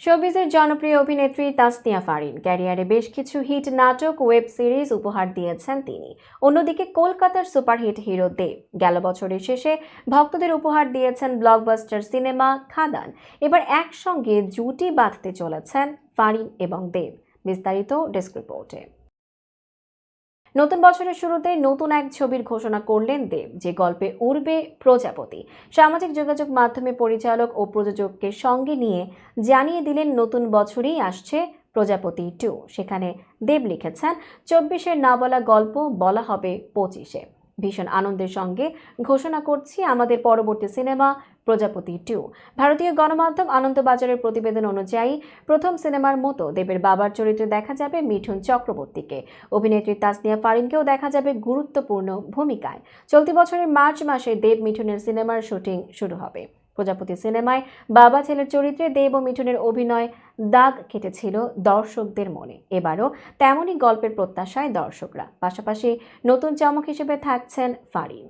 শোবিজের জনপ্রিয় অভিনেত্রী তাসনিয়া ফারিন ক্যারিয়ারে বেশ কিছু হিট নাটক ওয়েব সিরিজ উপহার দিয়েছেন তিনি। অন্যদিকে কলকাতার সুপারহিট হিরো দেব গেল বছরের শেষে ভক্তদের উপহার দিয়েছেন ব্লকবাস্টার সিনেমা খাদান। এবার একসঙ্গে জুটি বাঁধতে চলেছেন ফারিন এবং দেব। বিস্তারিত ডেস্ক রিপোর্টে। নতুন বছরের শুরুতে নতুন এক ছবির ঘোষণা করলেন দেব, যে গল্পে উড়বে প্রজাপতি। সামাজিক যোগাযোগ মাধ্যমে পরিচালক ও প্রযোজককে সঙ্গে নিয়ে জানিয়ে দিলেন নতুন বছরেই আসছে প্রজাপতি 2। সেখানে দেব লিখেছেন, 24-এর না বলা গল্প বলা হবে 25-এ। ভীষণ আনন্দের সঙ্গে ঘোষণা করছি আমাদের পরবর্তী সিনেমা প্রজাপতি 2। ভারতীয় গণমাধ্যম আনন্দবাজারের প্রতিবেদন অনুযায়ী প্রথম সিনেমার মতো দেবের বাবার চরিত্রে দেখা যাবে মিঠুন চক্রবর্তীকে। অভিনেত্রী তাসনিয়া ফারিনকেও দেখা যাবে গুরুত্বপূর্ণ ভূমিকায়। চলতি বছরের মার্চ মাসে দেব মিঠুনের সিনেমার শুটিং শুরু হবে। প্রজাপতি সিনেমায় বাবা ছেলের চরিত্রে দেব ও মিঠুনের অভিনয় দাগ কেটেছিল দর্শকদের মনে। এবারও তেমনই গল্পের প্রত্যাশায় দর্শকরা। পাশাপাশি নতুন চমক হিসেবে থাকছেন ফারিন।